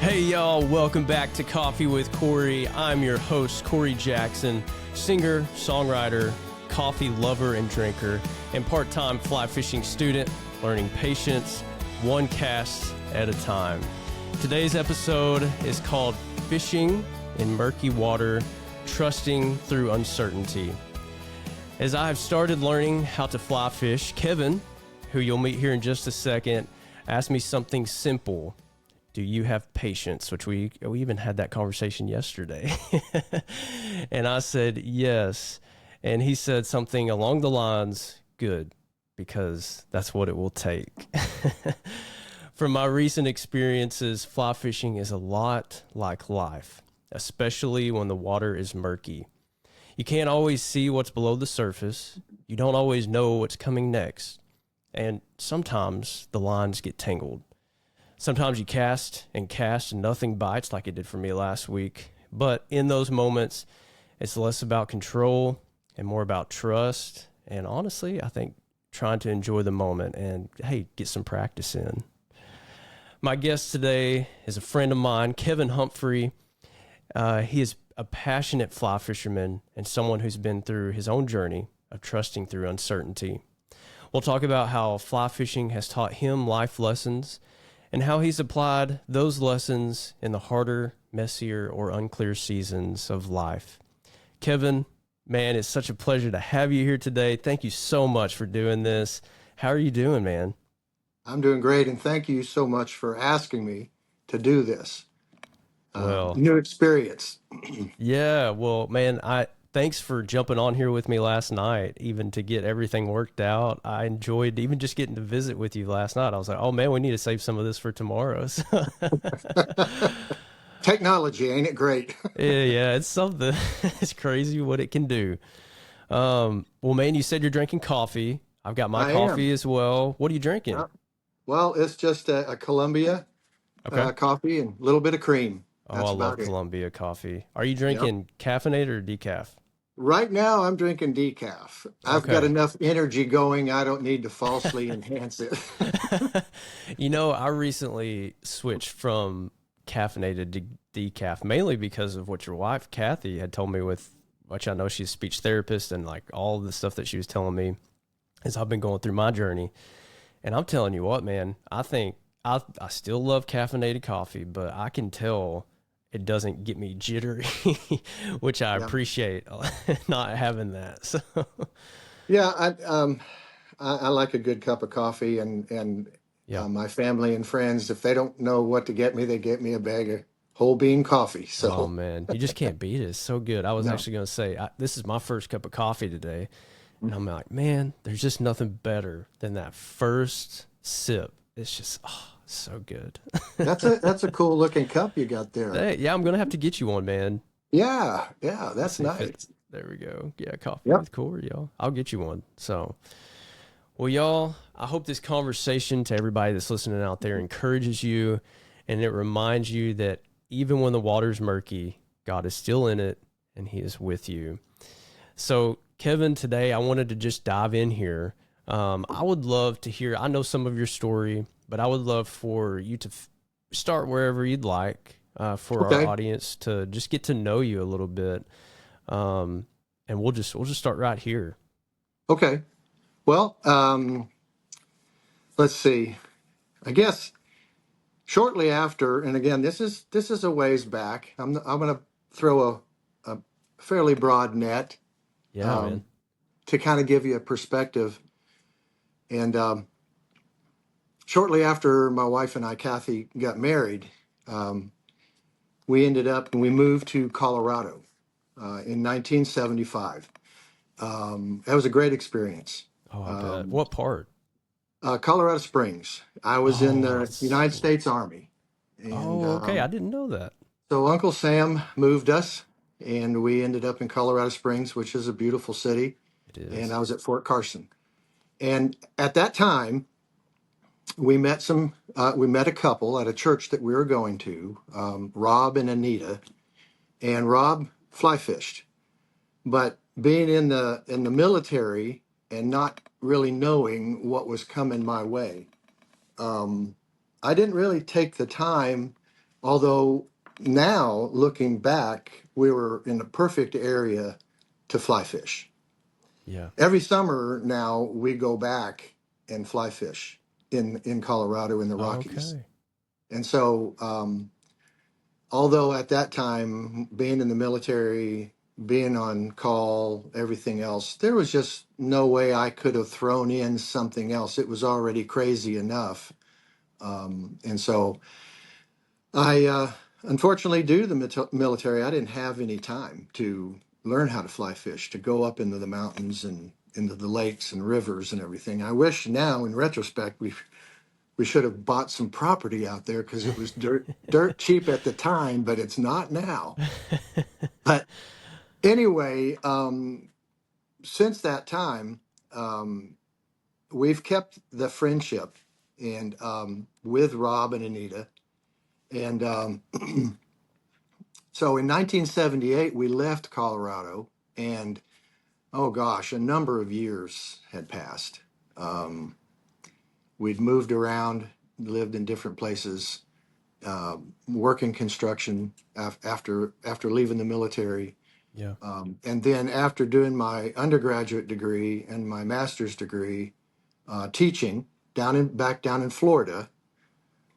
Hey y'all, welcome back to Coffee with Cory. I'm your host, Cory Jackson, singer, songwriter, coffee lover and drinker, and part-time fly fishing student, learning patience, one cast at a time. Today's episode is called Fishing in Murky Water, Trusting Through Uncertainty. As I have started learning how to fly fish, Kevin, who you'll meet here in just a second, asked me something simple. Do you have patience? Which we even had that conversation yesterday. And I said, yes. And he said something along the lines, good, because that's what it will take. From my recent experiences, fly fishing is a lot like life, especially when the water is murky. You can't always see what's below the surface. You don't always know what's coming next. And sometimes the lines get tangled. Sometimes you cast and nothing bites like it did for me last week. But in those moments, it's less about control and more about trust. And honestly, I think trying to enjoy the moment and, hey, get some practice in. My guest today is a friend of mine, Kevin Humphrey. He is a passionate fly fisherman and someone who's been through his own journey of trusting through uncertainty. We'll talk about how fly fishing has taught him life lessons and how he's applied those lessons in the harder, messier, or unclear seasons of life. Kevin, man, it's such a pleasure to have you here today. Thank you so much for doing this. How are you doing, man? I'm doing great, and thank you so much for asking me to do this. Well, New experience. yeah, well, man, thanks for jumping on here with me last night, even to get everything worked out. I enjoyed even just getting to visit with you last night. I was like, oh man, we need to save some of this for tomorrow. So, Technology, ain't it great? yeah, it's something. It's crazy what it can do. Well, man, you said you're drinking coffee. I've got my I coffee am. as well. What are you drinking? Well, it's just a Columbia Okay. coffee and a little bit of cream. Oh, I That's love about it. Columbia coffee. Are you Yep. drinking caffeinated or decaf? Right now, I'm drinking decaf. I've got Okay. enough energy going. I don't need to falsely enhance it. You know, I recently switched from caffeinated to decaf, mainly because of what your wife, Kathy, had told me with, which I know she's a speech therapist, and like all the stuff that she was telling me as I've been going through my journey. And I'm telling you what, man, I think I still love caffeinated coffee, but I can tell it doesn't get me jittery, which I Yeah. appreciate not having that. So, Yeah, I like a good cup of coffee, and yeah. my family and friends, if they don't know what to get me, they get me a bag of whole bean coffee. Oh So man, you just can't beat it. It's so good. I was no. actually going to say, this is my first cup of coffee today. And Mhm. I'm like, man, there's just nothing better than that first sip. It's just, oh, so good. That's a cool looking cup you got there. Hey, yeah, I'm going to have to get you one, man. Yeah, Let's that's see if it, nice. there we go. Yeah, coffee Yep. with Cory, y'all. I'll get you one. So, well, y'all, I hope this conversation to everybody that's listening out there encourages you and it reminds you that even when the water's murky, God is still in it and he is with you. So, Kevin, today I wanted to just dive in here. I would love to hear, I know some of your story, but I would love for you to start wherever you'd like for our Okay. audience to just get to know you a little bit. And we'll just start right here. Okay. Well, let's see. I guess shortly after, and again, this is a ways back. I'm going to throw a fairly broad net Yeah, man. um, to kind of give you a perspective. And shortly after my wife and I, Kathy, got married, um, we ended up and we moved to Colorado in 1975. That was a great experience. Oh, I bet. Um, What part? Colorado Springs. I was in Oh, the United States Army, and okay. I didn't know that. so Uncle Sam moved us, and we ended up in Colorado Springs, which is a beautiful city. It And I is. was at Fort Carson. And at that time, we met a couple at a church that we were going to, Rob and Anita, and Rob fly fished. But being in the military and not really knowing what was coming my way, I didn't really take the time Although now, looking back, we were in the perfect area to fly fish. Yeah. Every summer now, we go back and fly fish in Colorado in the Rockies. Okay. And so, although at that time, being in the military, being on call, everything else, there was just no way I could have thrown in something else. It was already crazy enough. And so unfortunately, due to the military, I didn't have any time to learn how to fly fish, to go up into the mountains and into the lakes and rivers and everything. I wish now, in retrospect, we should have bought some property out there because it was dirt cheap at the time, but it's not now. But anyway, since that time, um, we've kept the friendship and with Rob and Anita, and so in 1978 we left Colorado, and oh gosh, a number of years had passed. Um, we'd moved around, lived in different places, working construction after leaving the military. Yeah. And then after doing my undergraduate degree and my master's degree, teaching back down in Florida,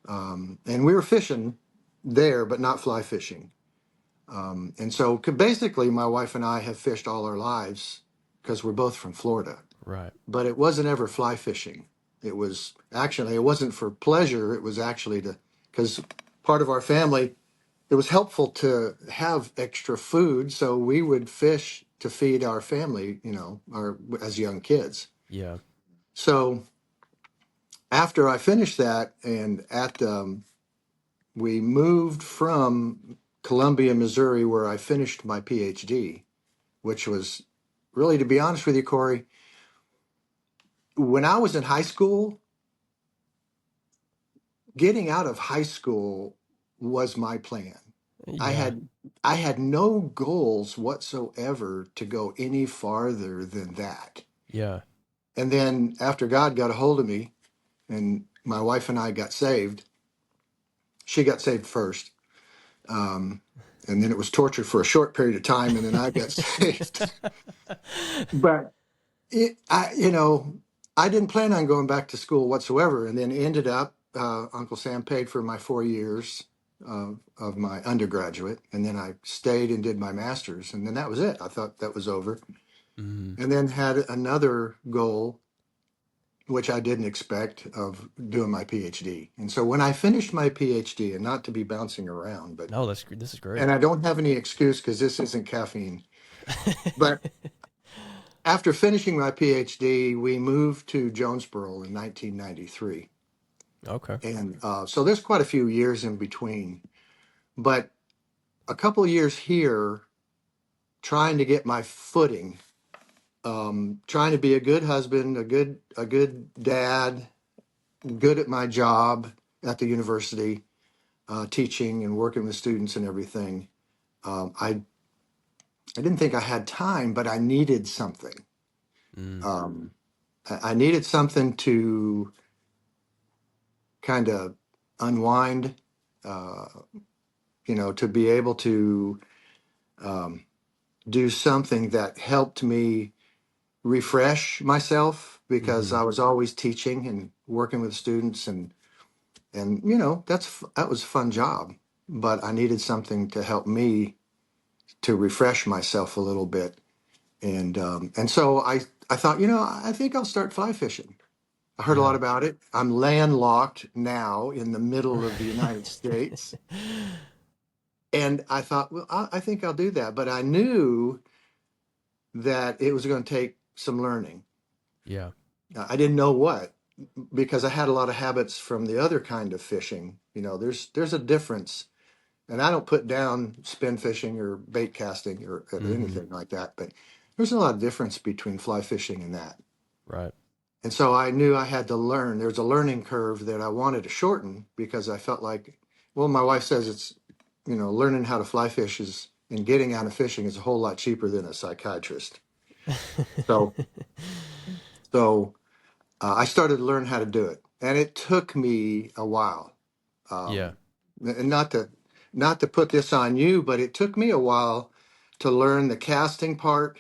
and we were fishing there, but not fly fishing. And so basically, my wife and I have fished all our lives because we're both from Florida, Right. but it wasn't ever fly fishing. It wasn't for pleasure. It was actually because part of our family, it was helpful to have extra food. So we would fish to feed our family, as young kids. Yeah. So after I finished that we moved from Columbia, Missouri, where I finished my PhD, which was really, to be honest with you, Cory, when I was in high school, getting out of high school was my plan. I Yeah. had I had no goals whatsoever to go any farther than that. Yeah. And then after God got a hold of me and my wife and I got saved, she got saved first. Um, and then it was torture for a short period of time, and then I got saved. But I didn't plan on going back to school whatsoever, and then ended up. Uncle Sam paid for my 4 years of my undergraduate, and then I stayed and did my master's, and then that was it. I thought that was over, Mm. and then had another goal, which I didn't expect, of doing my PhD. And so when I finished my PhD, and not to be bouncing around, but No, this is and great. I don't have any excuse because this isn't caffeine, but after finishing my PhD, we moved to Jonesboro in 1993. Okay. And so there's quite a few years in between. But a couple of years here, trying to get my footing, trying to be a good husband, a good dad, good at my job at the university, teaching and working with students and everything. I didn't think I had time, but I needed something. Mm. Um, I needed something to kind of unwind, uh, to be able to um, do something that helped me refresh myself because Mm-hmm. I was always teaching and working with students and that was a fun job, but I needed something to help me to refresh myself a little bit, and so I thought, I think I'll start fly fishing. I heard a lot Yeah. about it. I'm landlocked now in the middle of the United States. And I thought, well, I think I'll do that. But I knew that it was going to take some learning. Yeah. I didn't know what, because I had a lot of habits from the other kind of fishing. There's a difference. And I don't put down spin fishing or bait casting or Mm-hmm. anything like that. But there's a lot of difference between fly fishing and that. Right. And so I knew I had to learn. There's a learning curve that I wanted to shorten because I felt like, well, my wife says learning how to fly fish and getting out of fishing is a whole lot cheaper than a psychiatrist. So, so I started to learn how to do it, and it took me a while. Yeah. Um, and not to put this on you, but it took me a while to learn the casting part,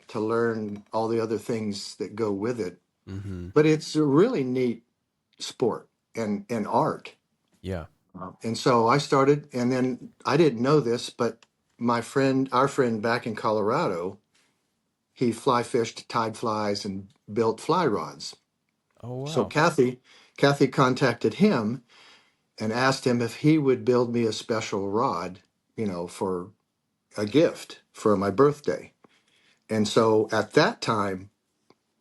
to learn all the other things that go with it. Mm-hmm. But it's a really neat sport and art. Yeah. And so I started, and then I didn't know this, but our friend back in Colorado, he fly fished tide flies and built fly rods. Oh So wow. Kathy contacted him and asked him if he would build me a special rod, for a gift for my birthday. And so at that time,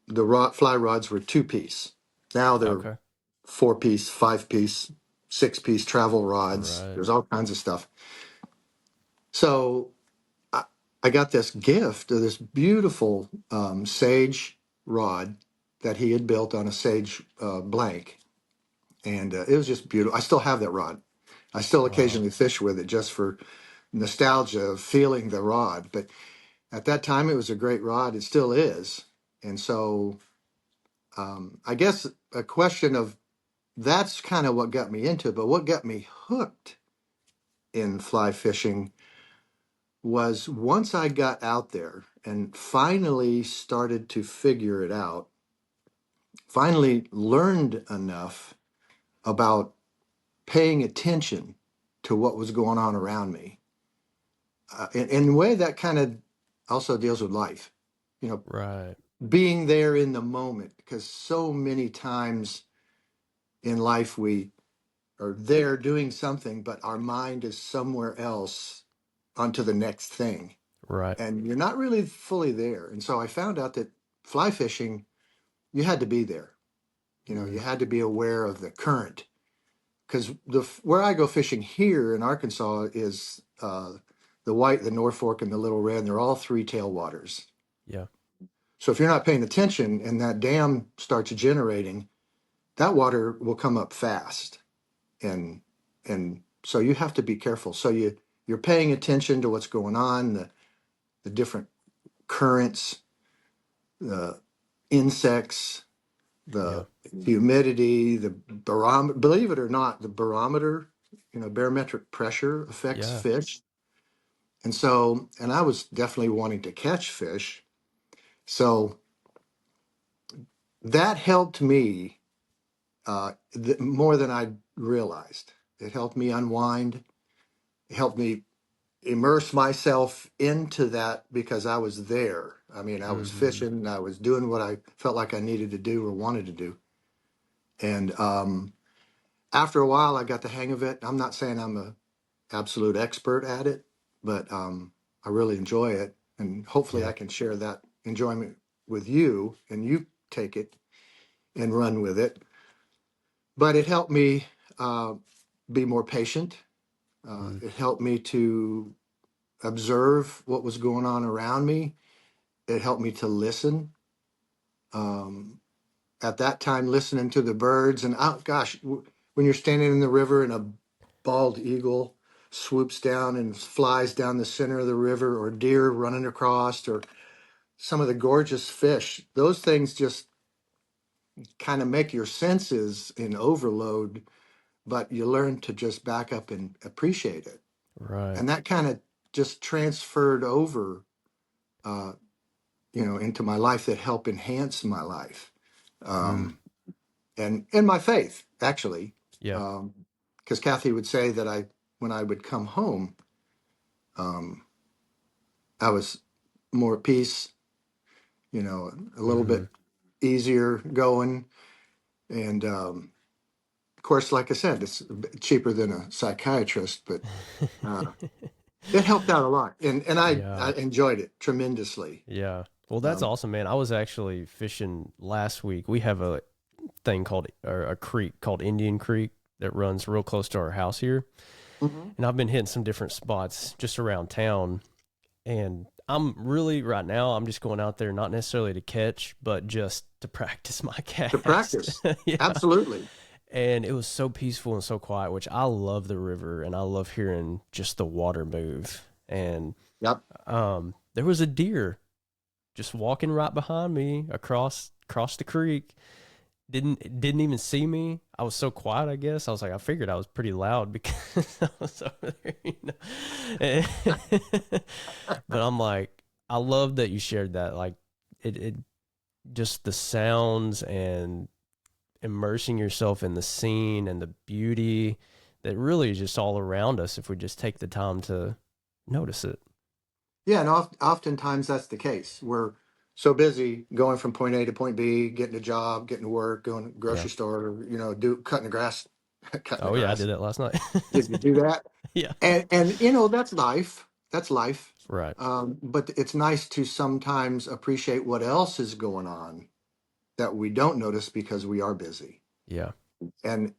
the fly rods were 2-piece. Now they're Okay. 4-piece, 5-piece, 6-piece travel rods. Right. There's all kinds of stuff. So I, I got this gift of this beautiful sage rod that he had built on a sage blank. And it was just beautiful. I still have that rod. I still Wow. occasionally fish with it just for nostalgia of feeling the rod. But at that time, it was a great rod. It still is. And so I guess a question of that's kind of what got me into it. But what got me hooked in fly fishing was once I got out there and finally started to figure it out, finally learned enough about paying attention to what was going on around me. In a way that kind of also deals with life, you know, Right. being there in the moment, because so many times in life we are there doing something, but our mind is somewhere else onto the next thing. Right. And you're not really fully there. And so I found out that fly fishing, you had to be there. You Mm. had to be aware of the current. Because where I go fishing here in Arkansas is the White, the North Fork, and the Little Red. And they're all three tailwaters. Yeah. So if you're not paying attention and that dam starts generating, that water will come up fast. And so you have to be careful. So you're paying attention to what's going on, the different currents, the insects, Yeah. the humidity, the barometer. Believe it or not, the barometer, barometric pressure affects Yeah. fish. And so, and I was definitely wanting to catch fish. So that helped me more than I realized. It helped me unwind. It helped me immerse myself into that because I was there. I mean, I was Mm-hmm. fishing, I was doing what I felt like I needed to do or wanted to do. And after a while, I got the hang of it. I'm not saying I'm a absolute expert at it, but I really enjoy it. And hopefully Yeah. I can share that enjoyment with you and you take it and run with it. But it helped me uh, be more patient. Mm. It helped me to observe what was going on around me. It helped me to listen. Um, at that time, listening to the birds, and oh gosh, when you're standing in the river and a bald eagle swoops down and flies down the center of the river, or deer running across, or some of the gorgeous fish, those things just kind of make your senses in overload, but you learn to just back up and appreciate it. Right. And that kind of just transferred over into my life, that help enhance my life, Mm. um, and my faith actually, Yeah. because Kathy would say that when I would come home, um, I was more at peace, a little Mm-hmm. bit easier going, and of course, like I said, it's a bit cheaper than a psychiatrist, but uh, it helped out a lot, and I Yeah. enjoyed it tremendously. Yeah. Well, that's Um, awesome, man. I was actually fishing last week. We have a thing called, or a creek called Indian Creek that runs real close to our house here. mhm. And I've been hitting some different spots just around town. And I'm really, right now, I'm just going out there, not necessarily to catch, but just to practice my To cast. practice, Yeah. absolutely. And it was so peaceful and so quiet, which I love the river and I love hearing just the water move. And Yep. there was a deer just walking right behind me across the creek, didn't even see me. I was so quiet, I guess. I was like, I figured I was pretty loud because I was over there, you know. But I'm like, I love that you shared that. Like it just the sounds and immersing yourself in the scene and the beauty that really is just all around us if we just take the time to notice it. Yeah, and oftentimes that's the case. We're so busy going from point A to point B, getting a job, getting to work, going to the Yeah. grocery store, do cutting the grass, cutting the Oh yeah, I grass. did that last night. Did you do that? Yeah. And that's life. That's life. Right. But it's nice to sometimes appreciate what else is going on that we don't notice because we are busy. Yeah. And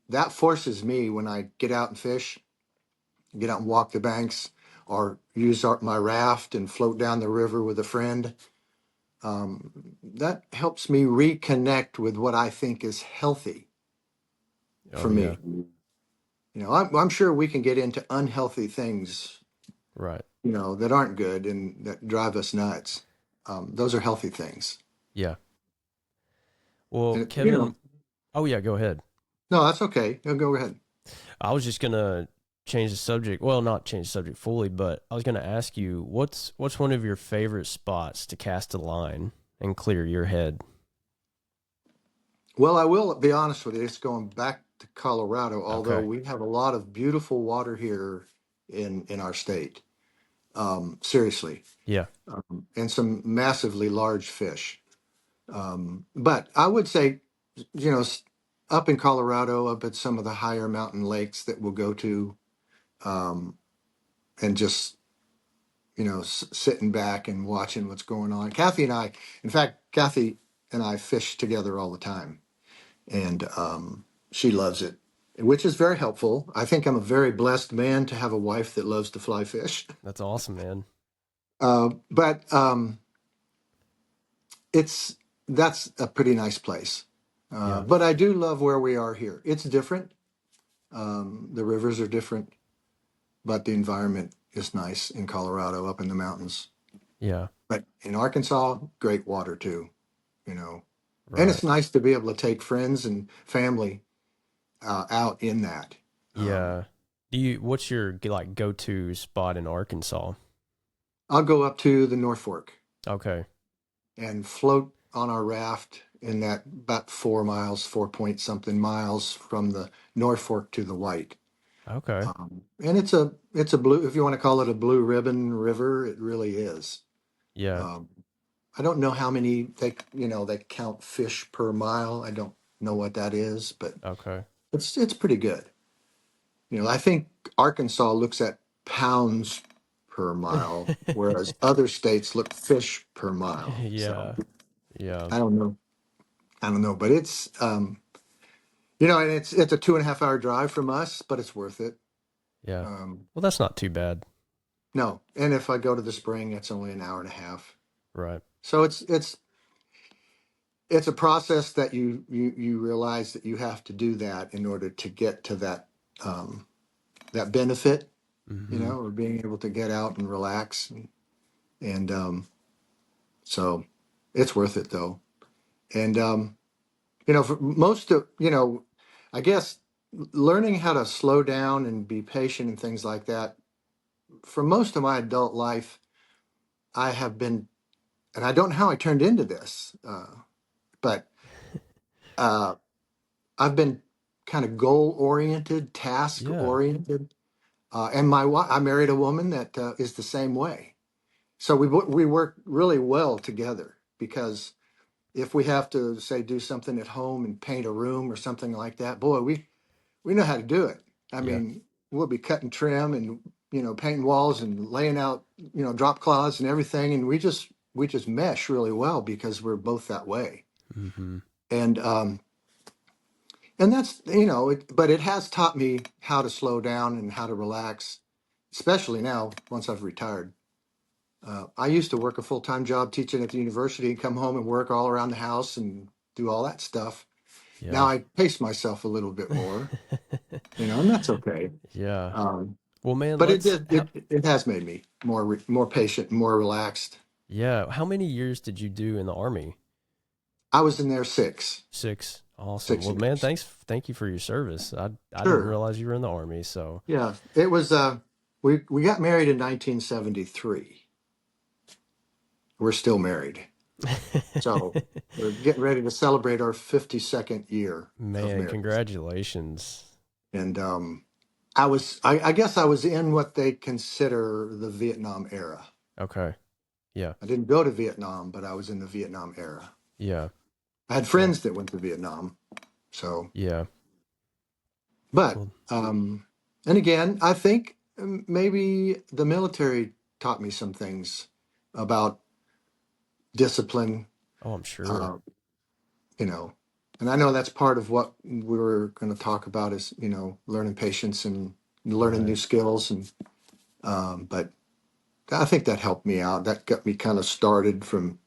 that forces me when I get out and fish, get out and walk the banks, or use my raft and float down the river with a friend. That helps me reconnect with what I think is healthy for Oh yeah. me. I'm sure we can get into unhealthy things, Right. that aren't good and that drive us nuts. Those are healthy things. Yeah. Well, And, Kevin, oh yeah, go ahead. no, that's okay. No, go ahead. I was just gonna change the subject. Well, not change the subject fully, but I was gonna ask you what's one of your favorite spots to cast a line and clear your head? Well, I will be honest with you. It's going back to Colorado, although Okay. we have a lot of beautiful water here in our state. Seriously, Yeah. and some massively large fish. But I would say, you know, s- up in Colorado, up at some of the higher mountain lakes that we'll go to, um, and just sitting back and watching what's going on. Kathy and I, in fact, Kathy and I fish together all the time, and she loves it, which is very helpful. I think I'm a very blessed man to have a wife that loves to fly fish. That's awesome, man. But it's that's a pretty nice place. Yeah. But I do love where we are here. It's different. The rivers are different, but the environment is nice in Colorado, up in the mountains. Yeah. But in Arkansas, great water too. You know, and Right. it's nice to be able to take friends and family out in that. Yeah. What's your like go-to spot in Arkansas? I'll go up to the North Fork Okay. and float on our raft in that about 4 miles, 4 point something miles from the North Fork to the White. Okay. And it's a blue, if you want to call it a blue ribbon river, it really is. Yeah. Um, I don't know how many they count fish per mile. I don't know what that is, but Okay. it's pretty good. I think Arkansas looks at pounds per mile, whereas other states look fish per mile. So Yeah. Yeah. I don't know. I don't know, but and it's a 2.5 hour drive from us, but it's worth it. Yeah. Um, Well, that's not too bad. no, and if I go to the spring, it's only an hour and a half. Right. So it's a process that you realize that you have to do that in order to get to that benefit, Mm-hmm. or being able to get out and relax, and so it's worth it though. And for most of I guess learning how to slow down and be patient and things like that. For most of my adult life, I have been, and I don't know how I turned into this, but uh, I've been kind of goal oriented, task Yeah. oriented, and I married a woman that is the same way. So we work really well together because if we have to say do something at home and paint a room or something like that, boy, we know how to do it. I Yeah. mean, we'll be cutting trim and painting walls and laying out drop cloths and everything, and we just mesh really well because we're both that way. Mm-hmm. And that's but it has taught me how to slow down and how to relax, especially now once I've retired. I used to work a full-time job teaching at the university and come home and work all around the house and do all that stuff. Now Yeah. I pace myself a little bit more, and that's okay. Yeah. Um, Well, man, but it let's did it has made me more patient, more relaxed. yeah. How many years did you do in the army? I was in there 6. 6. Awesome. six Well, man, years. thank you for your service. I didn't Sure. realize you were in the Army, so Yeah. It was, we got married in 1973. We're still married. So we're getting ready to celebrate our 52nd year of man, marriage. congratulations. And I guess I was in what they consider the Vietnam era. Okay. Yeah. I didn't go to Vietnam, but I was in the Vietnam era. Yeah. I had Well, friends that went to Vietnam. So, yeah. but, Well, and again, I think maybe the military taught me some things about discipline, oh, I'm sure. uh, you know, and I know that's part of what we were going to talk about is, learning patience and learning new Right. skills. But I think that helped me out. That got me kind of started from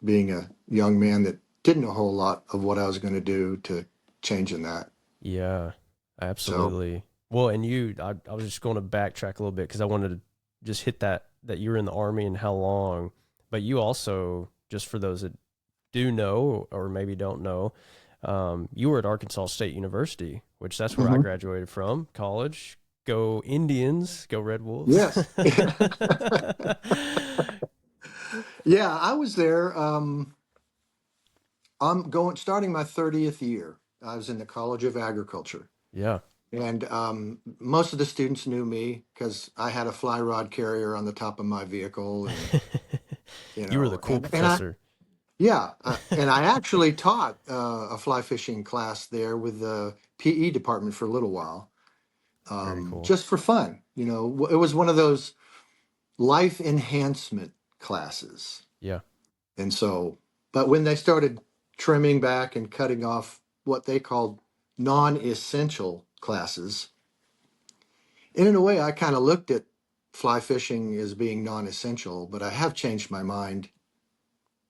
being a young man that didn't know a whole lot of what I was going to do to changing that. Yeah. So, Absolutely. Well, and I was just going to backtrack a little bit because I wanted to just hit that you were in the Army and how long, but you also, just for those that do know or maybe don't know, you were at Arkansas State University, which that's where I mhm. graduated from college. Go Indians, go Red Wolves. Yes. Yeah, I was there. I'm starting my 30th year. I was in the College of Agriculture. Yeah. And most of the students knew me because I had a fly rod carrier on the top of my vehicle, and You were the cool and I professor. yeah, and I actually taught a fly fishing class there with the PE department for a little while, Very cool. just for fun. It was one of those life enhancement classes, Yeah. and so, but when they started trimming back and cutting off what they called non-essential classes. And in a way, I kind of looked at fly fishing as being non-essential, but I have changed my mind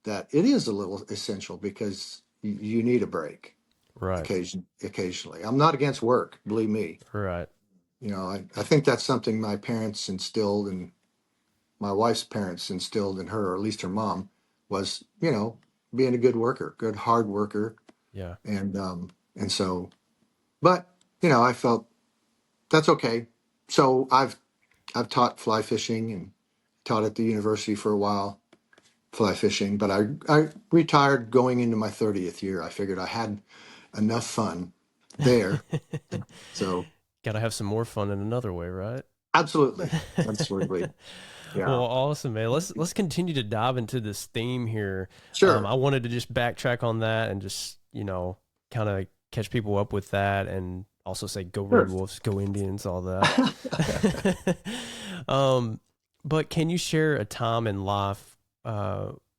that it is a little essential because you need a break Right. occasionally. I'm not against work, believe me. Right. I think that's something my parents instilled and my wife's parents instilled in her, or at least her mom, was, being a good worker, good hard worker. Yeah. And so, but, I felt that's okay. So I've taught fly fishing and taught at the university for a while, fly fishing, but I retired going into my 30th year. I figured I had enough fun there. So Got to have some more fun in another way, right? absolutely. Absolutely. Well, Yeah. awesome, man. Let's continue to dive into this theme here. Sure. I wanted to just backtrack on that and just kind of catch people up with that, and also say go Red Sure. Wolves, go Indians, all that. um, but can you share a time in life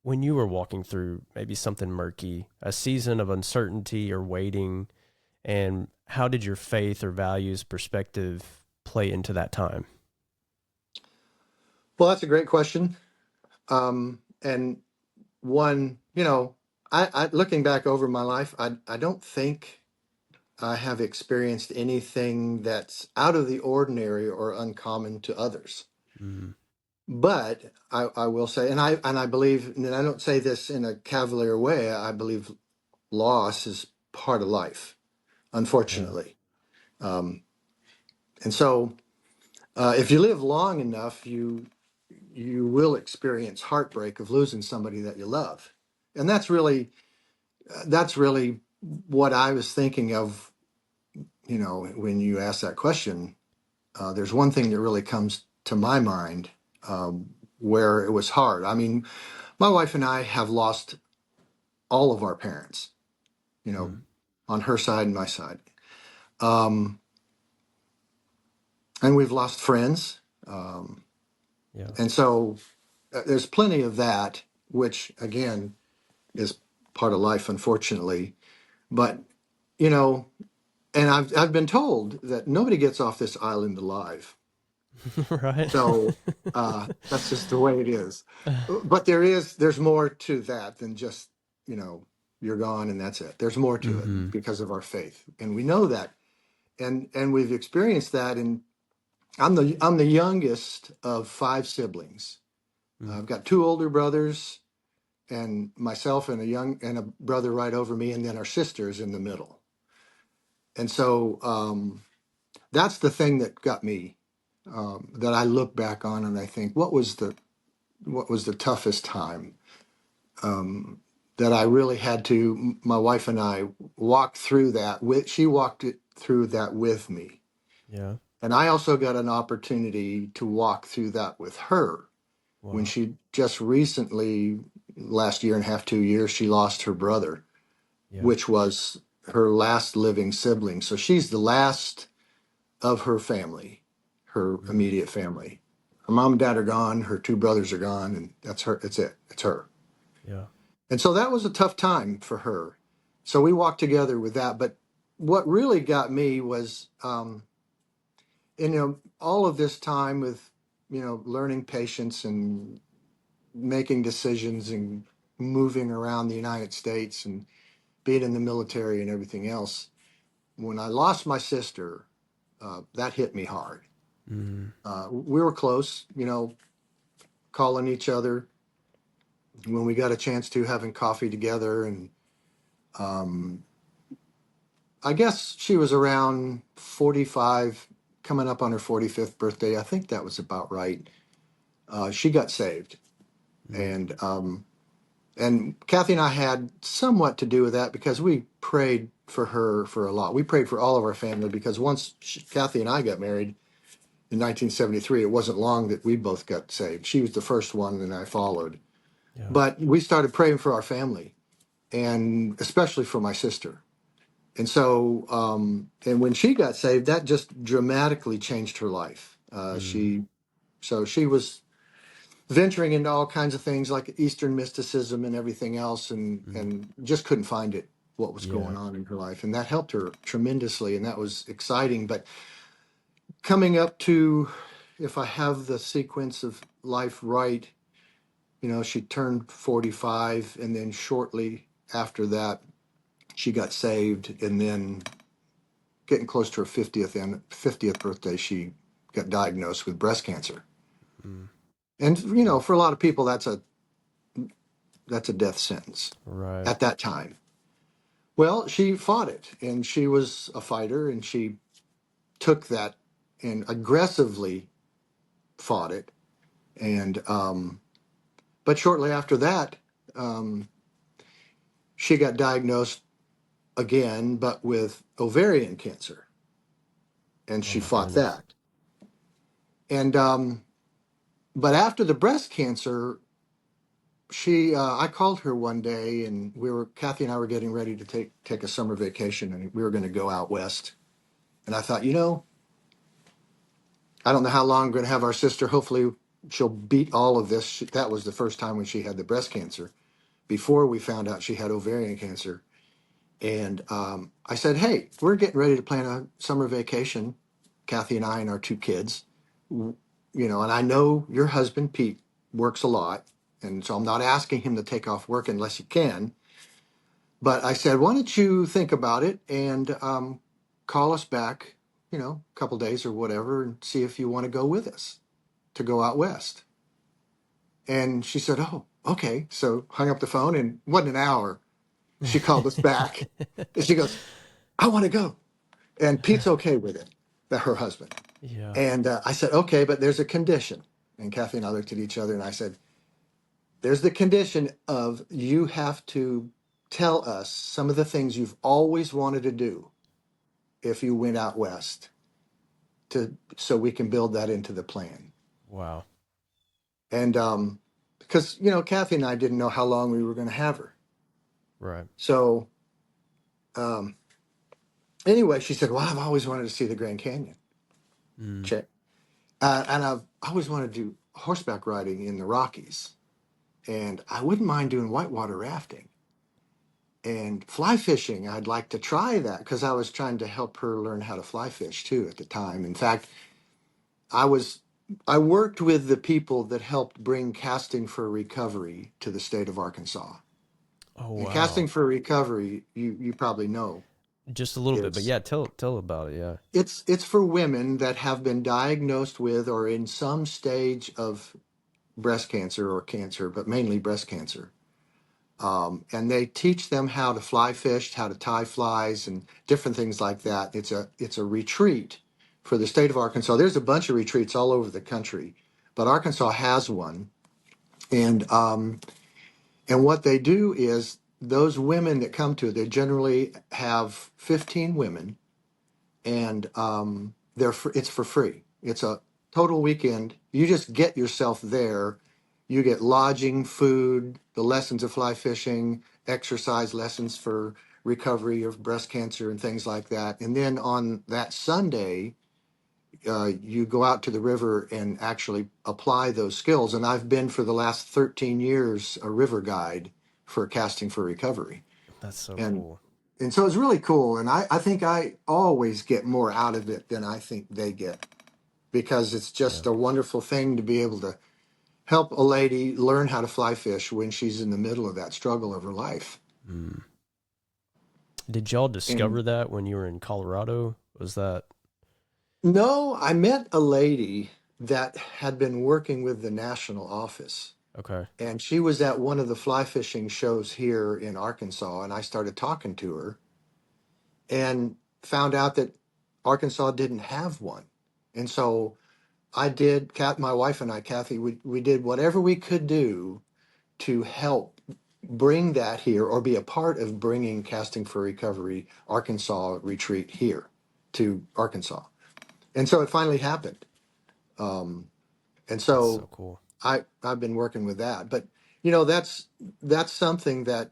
when you were walking through maybe something murky, a season of uncertainty or waiting, and how did your faith or values perspective play into that time? Well, that's a great question. And one, looking back over my life, I don't think I have experienced anything that's out of the ordinary or uncommon to others. Mm, But I will say, and I believe, and I don't say this in a cavalier way. I believe loss is part of life, yeah. unfortunately. Um, and so, if you live long enough, you will experience heartbreak of losing somebody that you love, and that's really what I was thinking of. When you ask that question, there's one thing that really comes to my mind, where it was hard. I mean, my wife and I have lost all of our parents, you know, Mm, on her side and my side. Um, and we've lost friends. yeah. And so there's plenty of that, which again is part of life, unfortunately. But, you know, and I've been told that nobody gets off this island alive. Right. So that's just the way it is. But there's more to that than just, you know, you're gone and that's it. There's more to it Hmm. because of our faith. And we know that. And we've experienced that. And I'm the youngest of five siblings. Mm, I've got two older brothers, and myself and a brother right over me, and then our sisters in the middle. And so that's the thing that got me, that I look back on and I think, what was the toughest time, that I really had to, my wife and I walked through that with, she walked it through that with me. Yeah. And I also got an opportunity to walk through that with her when Wow. she just recently, last year and a half, 2 years, she lost her brother, Yeah. which was her last living sibling. So she's the last of her family, her Mm. immediate family. Her mom and dad are gone, her two brothers are gone, and that's her. It's it. It's her. Yeah. And so that was a tough time for her. So we walked together with that. But what really got me was, all of this time with, learning patience and making decisions and moving around the United States and being in the military and everything else. When I lost my sister, that hit me hard. Mm. We were close, calling each other when we got a chance to, having coffee together. And um, I guess she was around 45, coming up on her 45th birthday. I think that was about right. She got saved. Mm. And Kathy and I had somewhat to do with that because we prayed for her for a lot. We prayed for all of our family because once Kathy and I got married in 1973, it wasn't long that we both got saved. She was the first one, and I followed. Yeah. But we started praying for our family, and especially for my sister. And so, and when she got saved, that just dramatically changed her life. Mm. She was venturing into all kinds of things like Eastern mysticism and everything else, Mm. and just couldn't find it, what was Yeah. going on in her life. And that helped her tremendously, and that was exciting. But coming up to, if I have the sequence of life right, she turned 45, and then shortly after that, she got saved, and then getting close to her 50th birthday, she got diagnosed with breast cancer. Mm. And Wow. for a lot of people, that's a death sentence Right. at that time. Well, she fought it, and she was a fighter, and she took that and aggressively fought it. And but shortly after that, um, she got diagnosed again, but with ovarian cancer, and Oh she my fought goodness. that. And but after the breast cancer, I called her one day, and Kathy and I were getting ready to take a summer vacation, and we were going to go out west. And I thought, I don't know how long I'm going to have our sister. Hopefully, she'll beat all of this. That was the first time when she had the breast cancer. Before we found out she had ovarian cancer, and I said, "Hey, we're getting ready to plan a summer vacation, Kathy and I and our two kids. And I know your husband Pete works a lot, and so I'm not asking him to take off work unless he can. But I said, why don't you think about it and call us back, a couple days or whatever, and see if you want to go with us to go out west." And she said, "Oh, okay." So hung up the phone, and wasn't an hour. She called us back, and she goes, "I want to go." And Pete's okay with it, that her husband. Yeah. And I said, "Okay, but there's a condition." And Kathy and I looked at each other, and I said, "There's the condition of you have to tell us some of the things you've always wanted to do if you went out west, so we can build that into the plan." Wow. And because Kathy and I didn't know how long we were going to have her. Right. So um, anyway, she said, "Well, I've always wanted to see the Grand Canyon." Mm. Check. And I've always wanted to do horseback riding in the Rockies, and I wouldn't mind doing whitewater rafting and fly fishing. I'd like to try that because I was trying to help her learn how to fly fish too at the time. In fact, I was I worked with the people that helped bring Casting for Recovery to the state of Arkansas. Oh And wow. Casting for Recovery, you probably know, Just a little bit, but is yeah, tell about it. Yeah. it's for women that have been diagnosed with or in some stage of breast cancer or cancer, but mainly breast cancer. And they teach them how to fly fish, how to tie flies, and different things like that. It's a retreat for the state of Arkansas. There's a bunch of retreats all over the country, but Arkansas has one. And what they do is those women that come to it, they generally have 15 women, and it's for free. It's a total weekend. You just get yourself there. You get lodging, food, the lessons of fly fishing, exercise lessons for recovery of breast cancer and things like that. And then on that Sunday, you go out to the river and actually apply those skills. And I've been for the last 13 years a river guide for Casting for Recovery. That's so And cool. and so it's really cool. And I think I always get more out of it than I think they get, because it's Yeah. just a wonderful thing to be able to help a lady learn how to fly fish when she's in the middle of that struggle of her life. Mm. Did y'all And discover that when you were in Colorado? Was that no, I met a lady that had been working with the national office. okay? And she was at one of the fly fishing shows here in Arkansas. And I started talking to her and found out that Arkansas didn't have one. And so my wife and I, Kathy, we did whatever we could do to help bring that here, or be a part of bringing Casting for Recovery Arkansas retreat here to Arkansas. And so it finally happened. Um, and That's so so cool. I've been working with that. But, that's something that,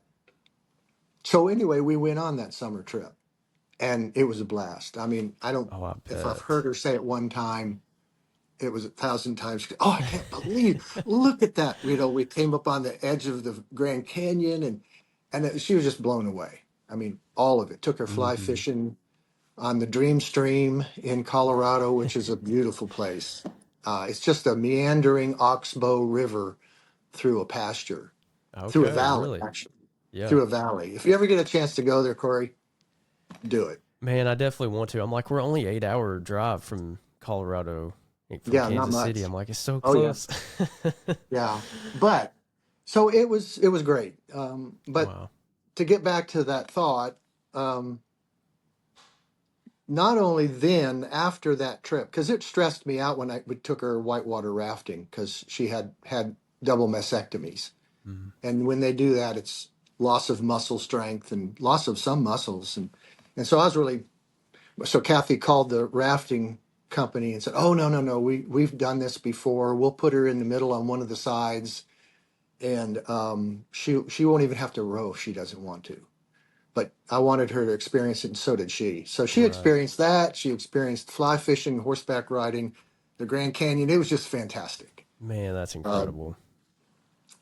so anyway, we went on that summer trip, and it was a blast. I mean, Oh, I if I've bet. heard her say it one time, it was 1,000 times. Oh, I can't believe! Look at that! We came up on the edge of the Grand Canyon, she was just blown away. I mean, all of it. Took her fly Mm-hmm. fishing on the Dream Stream in Colorado, which is a beautiful place. It's just a meandering oxbow river through a pasture, through a Okay, valley, really? actually, Yeah. through a valley. If you ever get a chance to go there, Corey, do it. Man, I definitely want to. I'm like, we're only 8 hour drive from Colorado, from Yeah, not Kansas City. much. I'm like, it's so Oh yeah, close. yeah. But so it was great. But Wow. to get back to that thought, um, not only then after that trip, because it stressed me out when we took her whitewater rafting, because she had double mastectomies, Mm-hmm. and when they do that, it's loss of muscle strength and loss of some muscles, and so I was really, so Kathy called the rafting company and said, "Oh, no, no, no, we've done this before. We'll put her in the middle on one of the sides, and she won't even have to row if she doesn't want to." But I wanted her to experience it, and so did she. So she Right. experienced that. She experienced fly fishing, horseback riding, the Grand Canyon. It was just fantastic. Man, that's Um, incredible.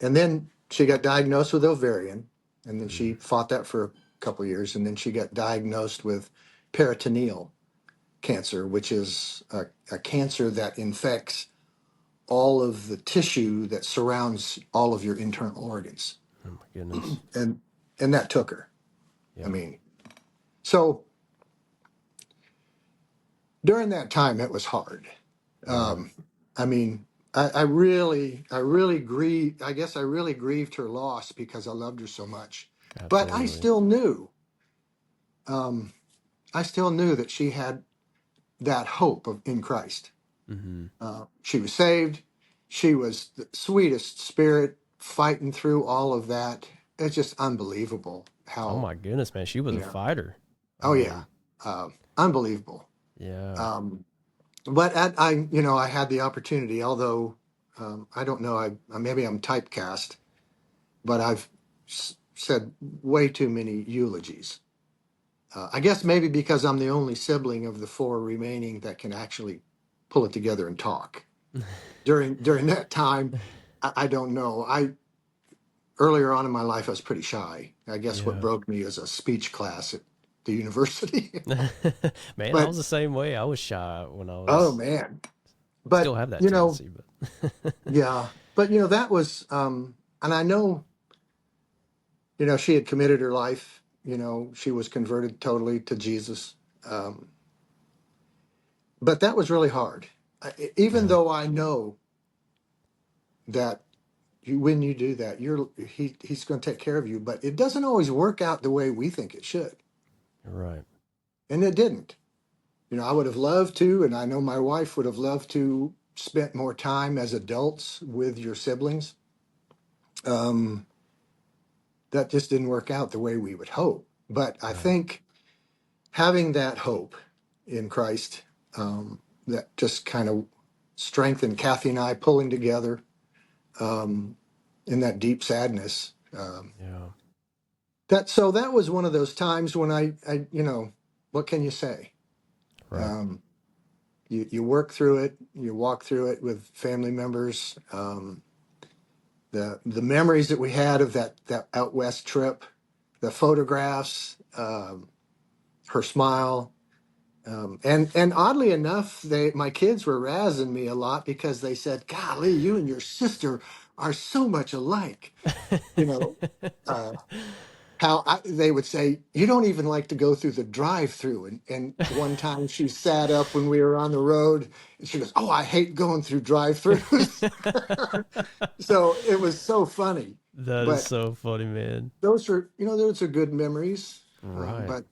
and then she got diagnosed with ovarian, and then Mm. she fought that for a couple of years, and then she got diagnosed with peritoneal cancer, which is a cancer that infects all of the tissue that surrounds all of your internal organs, Oh my goodness. and that took her. I Yeah. mean, so during that time, it was hard. Yeah. Um, I mean, I really grieved. I guess I really grieved her loss because I loved her so much. But Absolutely. um, I still knew that she had that hope in Christ. Mm-hmm. She was saved. She was the sweetest spirit fighting through all of that. It's just unbelievable Oh how, my goodness, man. She was a you know, fighter. I oh yeah, mean, unbelievable. yeah. Um, but I had the opportunity, although I don't know, maybe I'm typecast, but I've said way too many eulogies. I guess maybe because I'm the only sibling of the four remaining that can actually pull it together and talk. During that time, I don't know. I Earlier on in my life, I was pretty shy. I guess what Yeah. broke me is a speech class at the university. Man, I But was the same way. I was shy when I oh was, man, still but have that tendency, but yeah, but that was, and I know, she had committed her life. She was converted totally to Jesus, um, but that was really hard. Even yeah. though I know that when you do that, he's going to take care of you. But it doesn't always work out the way we think it should, Right. and it didn't. I would have loved to, and I know my wife would have loved to spent more time as adults with your siblings. Um, that just didn't work out the way we would hope. But I Right. think having that hope in Christ, that just kind of strengthened Kathy and I pulling together um, in that deep sadness. Yeah. That was one of those times when what can you say? Right. Um, you work through it, you walk through it with family members. The memories that we had of that out west trip, the photographs, her smile, and oddly enough, my kids were razzing me a lot because they said, "Golly, you and your sister are so much alike." You know, uh, they would say, "You don't even like to go through the drive-through." And one time she sat up when we were on the road, and she goes, "Oh, I hate going through drive-throughs." So it was so funny, That is but so funny, man. those are good memories. Right. But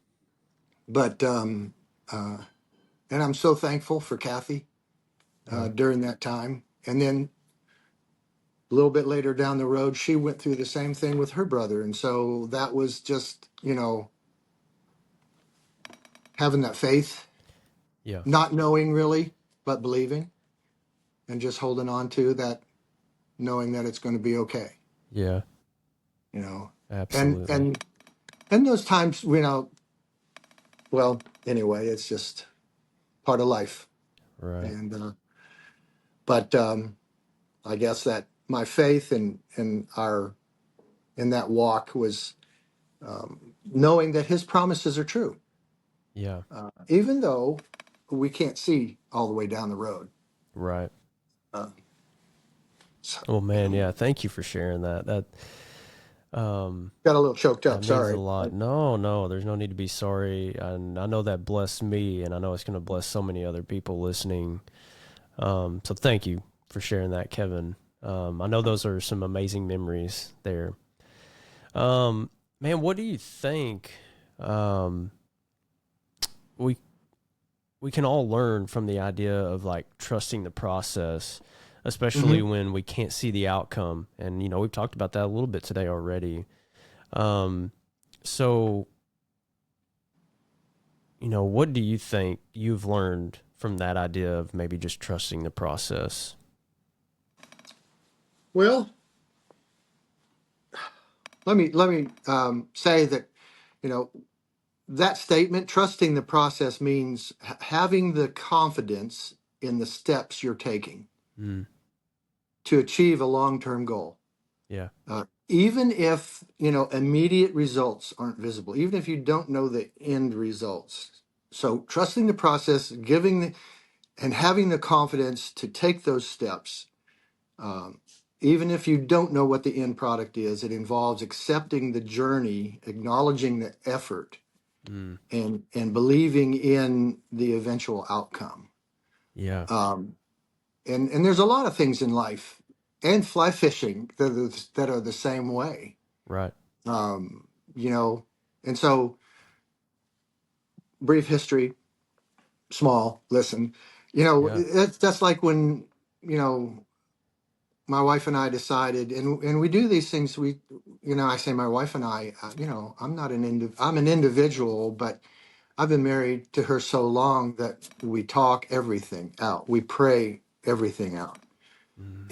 uh, and I'm so thankful for Kathy Yeah. during that time. And then a little bit later down the road, she went through the same thing with her brother, and so that was just having that faith, Yeah. not knowing really, but believing, and just holding on to that, knowing that it's going to be okay. Yeah. You know, and Absolutely. and and those times, well, anyway, it's just part of life. Right. And but I guess that my faith in that walk was knowing that His promises are true, Yeah. even though we can't see all the way down the road. Right. Uh, so, Well, man, yeah. Thank you for sharing that. Um, got a little choked that up. means a Sorry. lot. No, no, there's no need to be sorry. And I know that blessed me, and I know it's going to bless so many other people listening. So thank you for sharing that, Kevin. I know those are some amazing memories there. Um, man, what do you think? Um, we we can all learn from the idea of like trusting the process, especially Hmm. when we can't see the outcome. And we've talked about that a little bit today already. Um, so what do you think you've learned from that idea of maybe just trusting the process? Well, let me say that you know that statement, trusting the process, means having the confidence in the steps you're taking Mm, to achieve a long-term goal. yeah. Even if immediate results aren't visible, even if you don't know the end results. So trusting the process, and having the confidence to take those steps, um, even if you don't know what the end product is, it involves accepting the journey, acknowledging the effort, Mm, and believing in the eventual outcome. yeah. Um, and there's a lot of things in life and fly fishing that are the same way. Right. Um, you know, and so brief history, small, listen, Yeah. that's like when, you know, my wife and I decided, and we do these things. I say my wife and I, I'm an individual, but I've been married to her so long that we talk everything out. We pray everything out. Mm,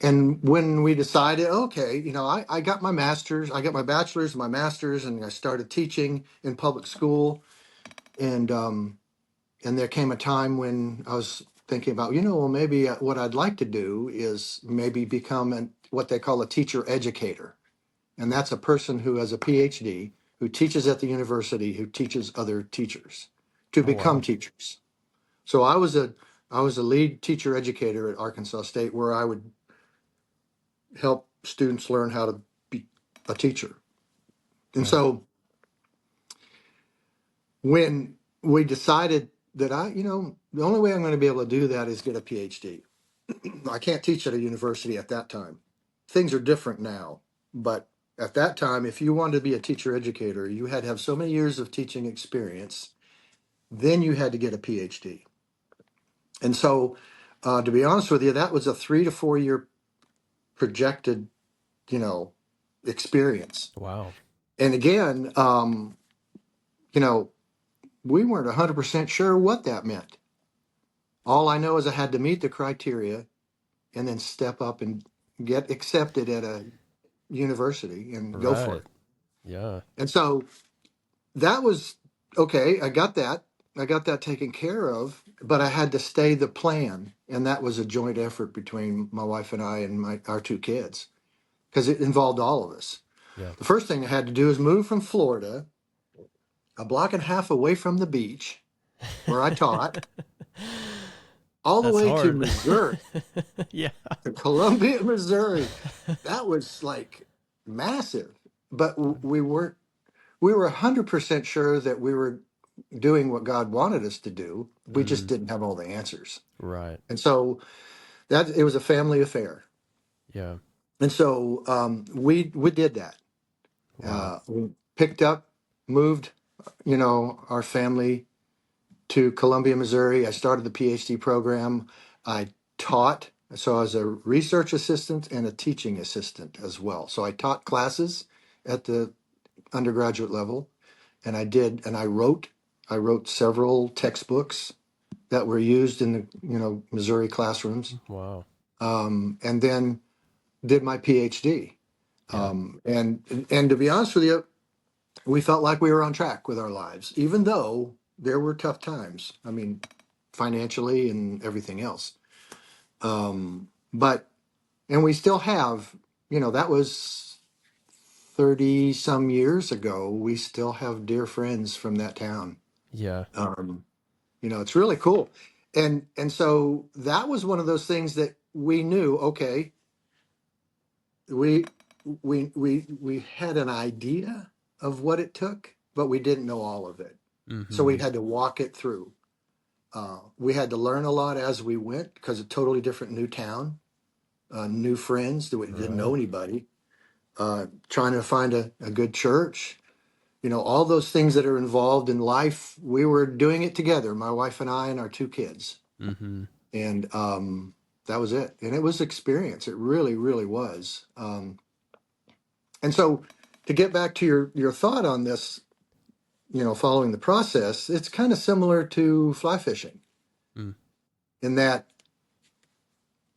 And when we decided, okay, I got my master's, I got my bachelor's, my master's, and I started teaching in public school. And there came a time when I was thinking about, well, maybe what I'd like to do is maybe become what they call a teacher educator. And that's a person who has a PhD, who teaches at the university, who teaches other teachers to oh, become wow. teachers. So I was a lead teacher educator at Arkansas State, where I would help students learn how to be a teacher. And Right. so when we decided that the only way I'm going to be able to do that is get a PhD. I can't teach at a university at that time. Things are different now, but at that time, if you wanted to be a teacher educator, you had to have so many years of teaching experience. Then you had to get a PhD. And so, to be honest with you, that was a 3 to 4 year projected, you know, experience. Wow. And again, you know, we weren't 100% sure what that meant. All I know is I had to meet the criteria and then step up and get accepted at a university and go for Right. it. Yeah. And so that was okay. I got that. I got that taken care of, but I had to stay the plan. And that was a joint effort between my wife and I and our 2 kids because it involved all of us. Yeah. The first thing I had to do is move from Florida, a block and a half away from the beach where I taught, all the That's way to hard. Missouri, Yeah. to Columbia, Missouri. That was like massive. But we were 100% sure that we were doing what God wanted us to do. We just Mm, didn't have all the answers. right. And so that it was a family affair. Yeah. And so we did that. Wow. We picked up, moved, you know, our family to Columbia, Missouri. I started the PhD program. I taught, so I was a research assistant and a teaching assistant as well. So I taught classes at the undergraduate level, and I wrote several textbooks that were used in the Missouri classrooms, Wow. and then did my PhD. Yeah. And to be honest with you, we felt like we were on track with our lives, even though there were tough times. I mean, financially and everything else. But and we still have, that was 30 some years ago. We still have dear friends from that town. Yeah. Um, it's really cool. And so that was one of those things that we knew, okay, we we had an idea of what it took, but we didn't know all of it. So we Mm-hmm. had to walk it through. We had to learn a lot as we went because a totally different new town, new friends that we didn't know Right. anybody, trying to find a good church, all those things that are involved in life. We were doing it together, my wife and I and our 2 kids. Mm-hmm. And that was it. And it was experience. It really, really was. And so to get back to your thought on this, following the process, it's kind of similar to fly fishing Mm. in that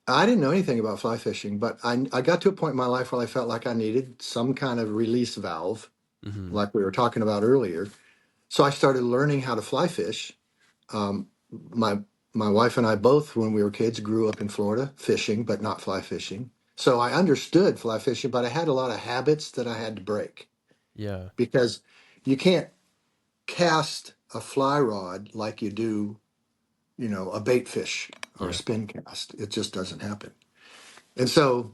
I didn't know anything about fly fishing, but I got to a point in my life where I felt like I needed some kind of release valve, Mm-hmm. like we were talking about earlier. So I started learning how to fly fish. My my wife and I both, when we were kids, grew up in Florida fishing, but not fly fishing. So I understood fly fishing, but I had a lot of habits that I had to break Yeah. because you can't cast a fly rod like you do, a bait fish or a Yeah. spin cast. It just doesn't happen. And so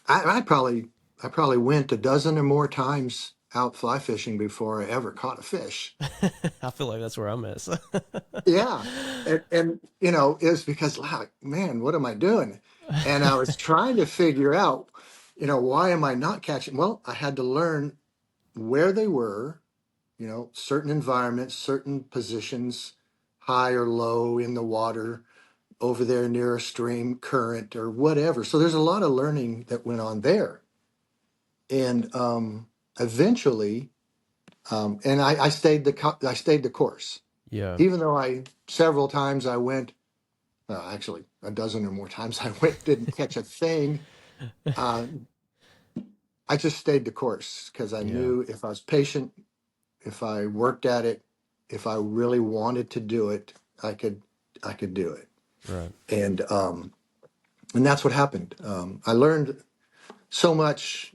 I probably went a dozen or more times out fly fishing before I ever caught a fish. I feel like that's where I'm at. So. Yeah. And it's because, like, man, what am I doing? And I was trying to figure out, why am I not catching? Well, I had to learn where they were, certain environments, certain positions, high or low in the water, over there near a stream current or whatever. So there's a lot of learning that went on there. And eventually, and I stayed I stayed the course, Yeah. even though I several times I went. Actually, a dozen or more times I went, didn't catch a thing. Uh, I just stayed the course because I Yeah. knew if I was patient, if I worked at it, if I really wanted to do it, I could do it. Right. And that's what happened. I learned so much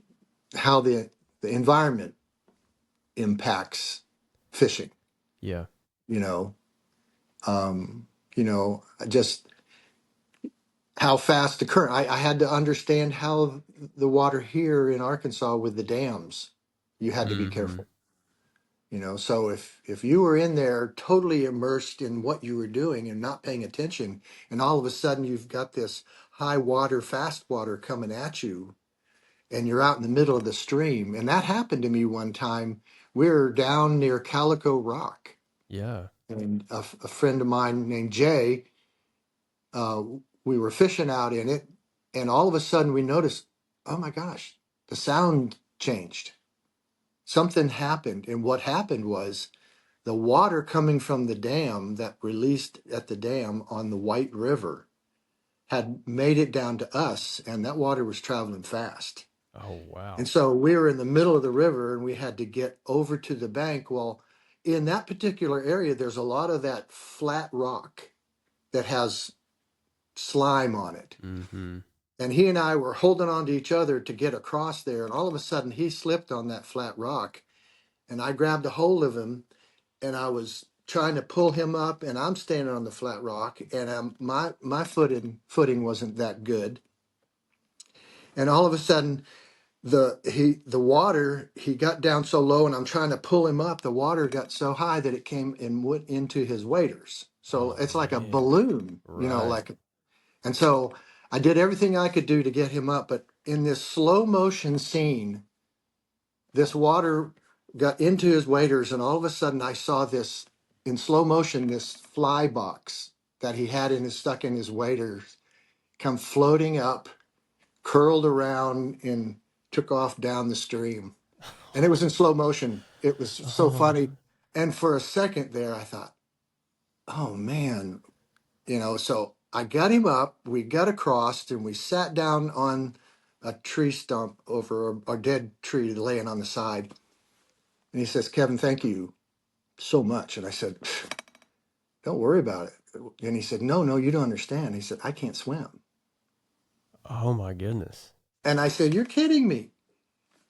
how the environment impacts fishing. Yeah. You know, just how fast the current. I had to understand how the water here in Arkansas with the dams, you had to be Mm-hmm. careful. So if you were in there totally immersed in what you were doing and not paying attention, and all of a sudden you've got this high water, fast water coming at you, and you're out in the middle of the stream. And that happened to me one time. We were down near Calico Rock, Yeah. and a friend of mine named Jay, uh, we were fishing out in it, and all of a sudden we noticed, oh my gosh, the sound changed. Something happened, and what happened was the water coming from the dam that released at the dam on the White River had made it down to us, and that water was traveling fast. Oh, And wow. so we were in the middle of the river and we had to get over to the bank. Well, in that particular area, there's a lot of that flat rock that has slime on it. Mm-hmm. And he and I were holding on to each other to get across there. And all of a sudden, he slipped on that flat rock. And I grabbed a hold of him and I was trying to pull him up. And I'm standing on the flat rock. And my footing wasn't that good. And all of a sudden, the water, he got down so low and I'm trying to pull him up. The water got so high that it came and went into his waders. So Oh, it's like a man. balloon, Right. and so I did everything I could do to get him up. But in this slow motion scene, this water got into his waders, and all of a sudden I saw this in slow motion, this fly box that he had stuck in his waders come floating up, curled around, and took off down the stream. And it was in slow motion. It was so Oh, funny. And for a second there, I thought, oh man, so I got him up, we got across, and we sat down on a tree stump over a dead tree laying on the side. And he says, Kevin, thank you so much. And I said, don't worry about it. And he said, no, no, you don't understand. He said, I can't swim. oh my goodness. And I said, you're kidding me.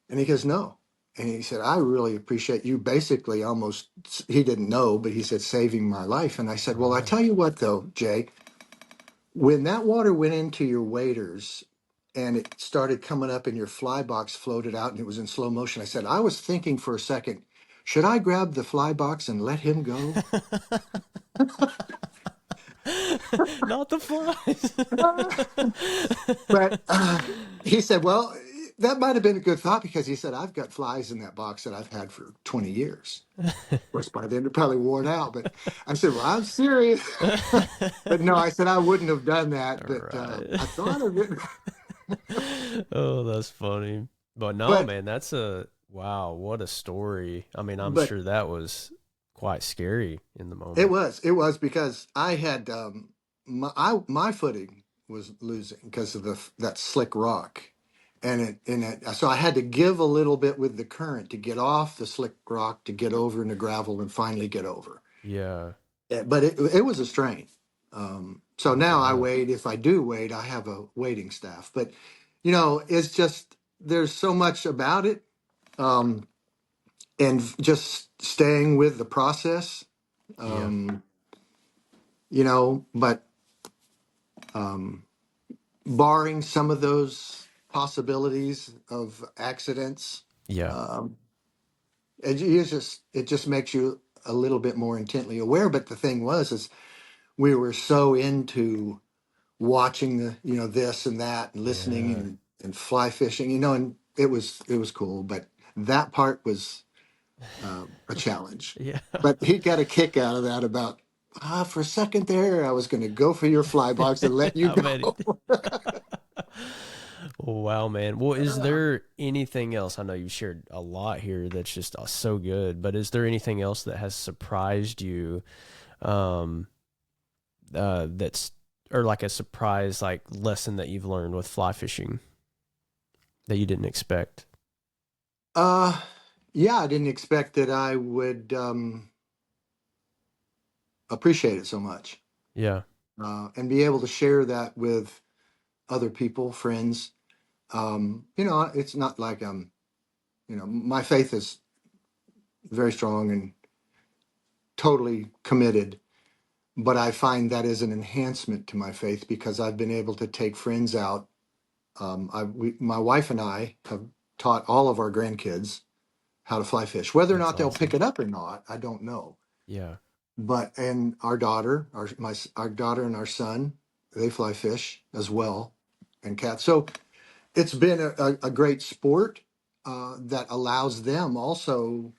And he goes, no. And he said, I really appreciate you basically almost, he didn't know, but he said, saving my life. And I said, well, I Right. tell you what, though, Jay, when that water went into your waders and it started coming up and your fly box floated out and it was in slow motion, I said, I was thinking for a second, should I grab the fly box and let him go? Not the flies. But he said, well, that might have been a good thought because he said, I've got flies in that box that I've had for 20 years. Of course, by then it probably worn out. But I said, well, I'm serious. But no, I said, I wouldn't have done that. But Right. I thought of it. Oh, that's funny. But no, But, man, that's a wow, what a story. I mean, I'm but sure that was quite scary in the it moment. was, it was because I had, my footing was losing because of that slick rock. So I had to give a little bit with the current to get off the slick rock to get over in the gravel and finally get over. Yeah. But it was a strain. So I now I bet. wade. If I do wade, I have a wading staff. But it's just there's so much about it, um, and just staying with the process. Yeah. Um, but um, barring some of those possibilities of accidents, Yeah. um, it just makes you a little bit more intently aware. But the thing was, is we were so into watching this and that and listening Yeah. and fly fishing, and it was cool. But that part was a challenge. Yeah. But he got a kick out of that. About for a second there, I was going to go for your fly box and let you I bet he go. did. Wow, man. Well, is there anything else? I know you've shared a lot here that's just so good, but is there anything else that has surprised you, um, that's or like a surprise like lesson that you've learned with fly fishing that you didn't expect? uh yeah, I didn't expect that I would appreciate it so much, Yeah. and be able to share that with other people, friends. It's not like my faith is very strong and totally committed, but I find that is an enhancement to my faith because I've been able to take friends out. My wife and I have taught all of our grandkids how to fly fish. Whether or That's not they'll pick awesome. it up or not, I don't know. Yeah. But and our daughter and our son, they fly fish as well, and cats. So it's been a great sport that allows them also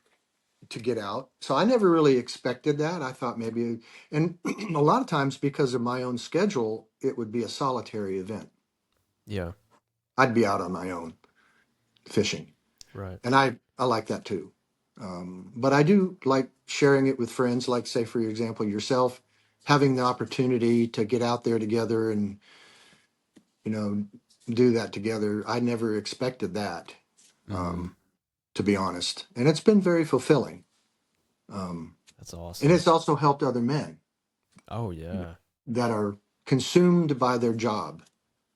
to get out. So I never really expected that. I thought maybe, and a lot of times because of my own schedule, it would be a solitary event. Yeah. I'd be out on my own fishing, Right. and I like that too. But I do like sharing it with friends, like say for example yourself, having the opportunity to get out there together and you know do that together. I never expected that, Mm, to be honest, and it's been very fulfilling. Um, that's and awesome. it's also helped other men Oh yeah. that are consumed by their job,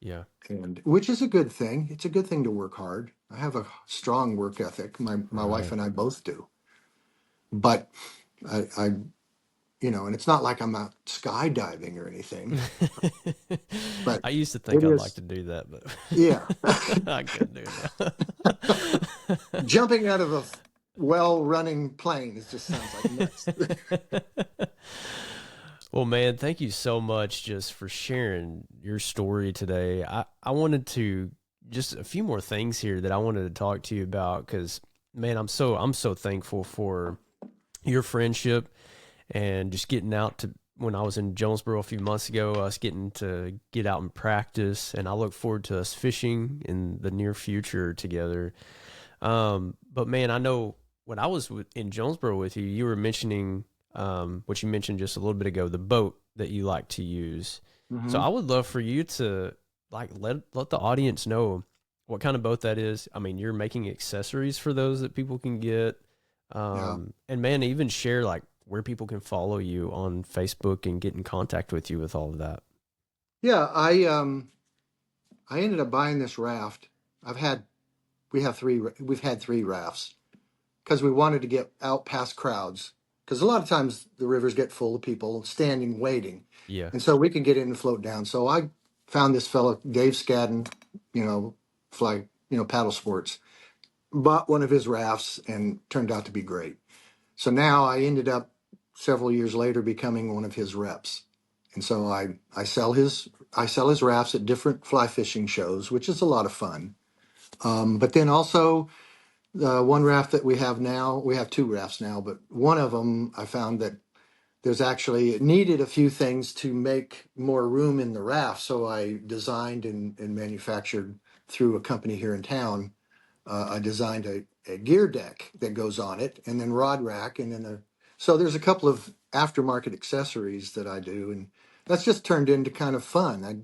Yeah. and which is a good thing. It's a good thing to work hard. I have a strong work ethic. My wife Right. and I both do. But I and it's not like I'm out skydiving or anything. But I used to think it I'd like is, to do that, yeah, but I couldn't do it jumping out of a well-running plane. It just sounds like nuts. now. Well, man, thank you so much just for sharing your story today. I wanted to just a few more things here that I wanted to talk to you about because, man, I'm so thankful for your friendship and just getting out to when I was in Jonesboro a few months ago, us getting to get out and practice, and I look forward to us fishing in the near future together. But man, I know when I was in Jonesboro with you, you were mentioning what you mentioned just a little bit ago, the boat that you like to use. So Hmm. I would love for you to like let the audience know what kind of boat that is. I mean, you're making accessories for those that people can get. Yeah, And man, even share like where people can follow you on Facebook and get in contact with you with all of that. yeah. I ended up buying this raft. I've had we've had three rafts because we wanted to get out past crowds. Because a lot of times the rivers get full of people standing waiting, Yeah. and so we can get in and float down. So I found this fellow Dave Scadden, you know, fly paddle sports. Bought one of his rafts and turned out to be great. So now I ended up several years later becoming one of his reps. And so I sell his rafts at different fly fishing shows, which is a lot of fun. But then also the one raft that we have now, we have two rafts now, but one of them I found that there's actually it needed a few things to make more room in the raft. So I designed and manufactured through a company here in town. I designed a gear deck that goes on it, and then rod rack, and then so there's a couple of aftermarket accessories that I do, and that's just turned into kind of fun. I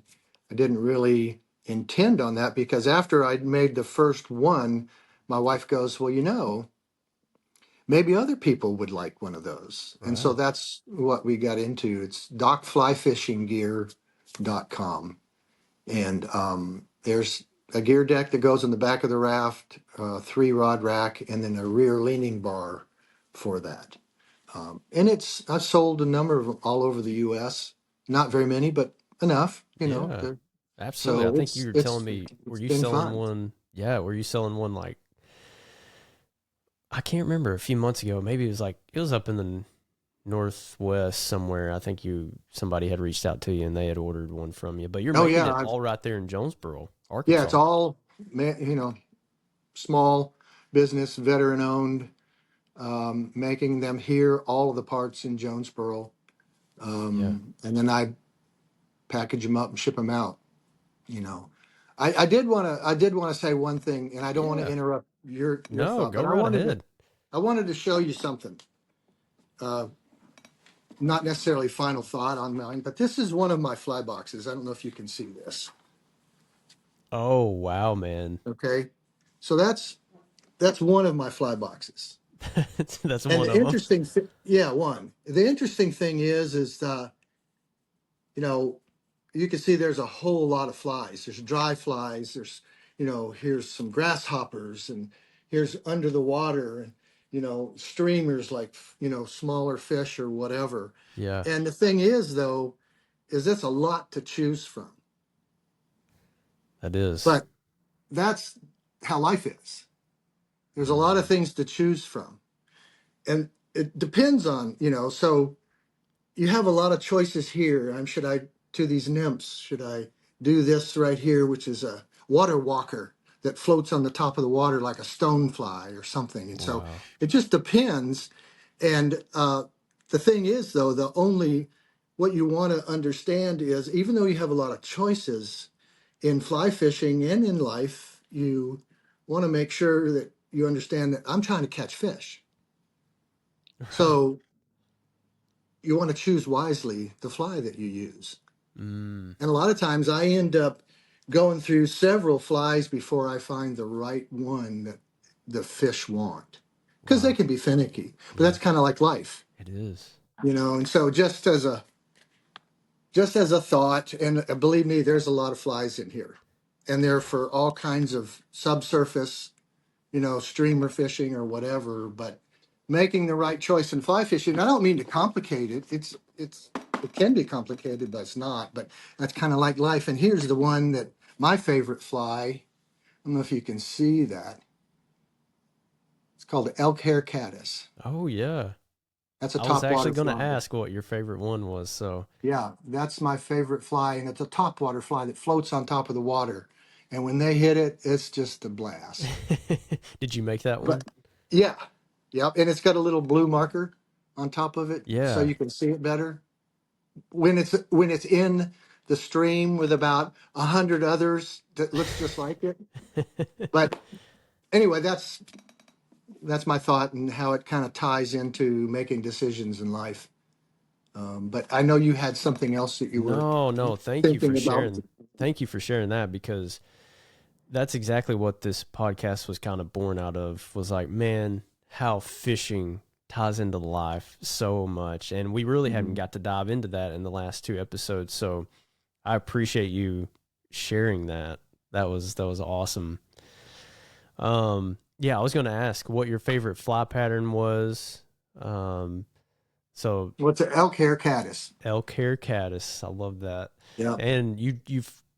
didn't really intend on that because after I'd made the first one, my wife goes, "Well, maybe other people would like one of those," and so Right. that's what we got into. It's docflyfishinggear.com. And there's a gear deck that goes in the back of the raft, three rod rack, and then a rear leaning bar for that. And I've sold a number of them all over the U.S. Not very many, but enough, Yeah. Absolutely. I So think you were telling me, were it's you been selling fun. one? Yeah. Were you selling one like, I can't remember a few months ago. Maybe it was like, it was up in the Northwest somewhere. I think somebody had reached out to you and they had ordered one from you, but you're Oh making yeah, it all right there in Jonesboro, yeah, it's Arkansas. all small business, veteran owned, making them here, all of the parts in Jonesboro, Yeah. and then I package them up and ship them out. you know I did want to say one thing, and I don't want to Yeah. interrupt your No, thought, go but right ahead. I wanted to show you something, uh not necessarily final thought on mine, but this is one of my fly boxes. I don't know if you can see this. Oh, wow, man. Okay, so that's one of my fly boxes. That's And one the of them. yeah, one, the interesting thing is you know you can see there's a whole lot of flies. There's dry flies. There's, here's some grasshoppers, and here's under the water, and, streamers like, smaller fish or whatever. Yeah, And the thing is, though, is that's a lot to choose from. that is. But that's how life is. There's a lot of things to choose from. And it depends on, so you have a lot of choices here. Should I to these nymphs? Should I do this right here, which is a water walker that floats on the top of the water like a stonefly or something? And so Wow. it just depends. And the thing is, though, what you want to understand is even though you have a lot of choices in fly fishing and in life, you want to make sure that you understand that I'm trying to catch fish. Right. So you want to choose wisely the fly that you use. Mm, And a lot of times I end up going through several flies before I find the right one that the fish want. Because they wow. can be finicky. But Yeah, that's kind of like life, it is. And so just as a thought, and believe me, there's a lot of flies in here. And they're for all kinds of subsurface, streamer fishing or whatever, but making the right choice in fly fishing. I don't mean to complicate it. It can be complicated, but it's not. But that's kind of like life. And here's the one that my favorite fly. I don't know if you can see that. It's called the elk hair caddis. Oh yeah. That's a I was actually topwater going to fly. ask what your favorite one was. So, Yeah, that's my favorite fly, and it's a topwater fly that floats on top of the water. And when they hit it, it's just a blast. did you make that But one? yeah, yep, and it's got a little blue marker on top of it, so Yeah. you can see it better. When it's in the stream with about 100 others that looks just like it. But anyway, that's my thought and how it kind of ties into making decisions in life. But I know you had something else that you were No, no. Thank you for thinking about. sharing. Thank you for sharing that because that's exactly what this podcast was kind of born out of was like, man, how fishing ties into life so much. And we really haven't Mhm. got to dive into that in the last two episodes. So I appreciate you sharing that. That was awesome. Yeah, I was going to ask what your favorite fly pattern was. Um, so What's an elk hair caddis? elk hair caddis, I love that. Yeah. And you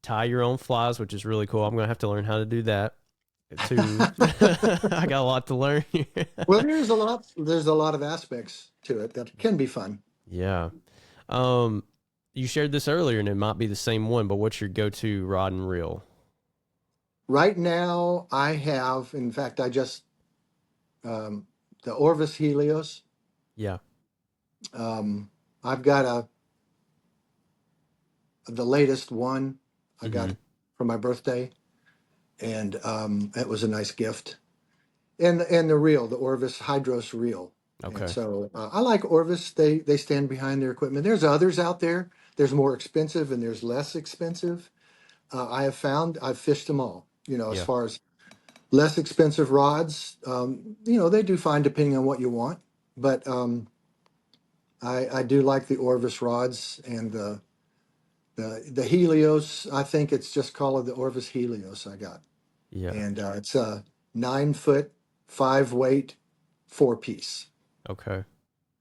tie your own flies, which is really cool. I'm gonna have to learn how to do that too. I got a lot to learn here. Well, there's a lot of aspects to it that can be fun. Yeah. Um, you shared this earlier, and it might be the same one, but what's your go-to rod and reel? Right now, I have, in fact, I just um, the Orvis Helios. Yeah. Um, I've got the latest one. I got Mm-hmm. it for my birthday, and it was a nice gift. And the reel, the Orvis Hydros reel. And Okay. so I like Orvis. They stand behind their equipment. There's others out there. There's more expensive and there's less expensive. I have found I've fished them all. As Yeah. far as less expensive rods, they do fine depending on what you want. But I do like the Orvis rods and the Helios. I think it's just called the Orvis Helios I got, Yeah. and it's a 9 foot, 5 weight, 4 piece, Okay.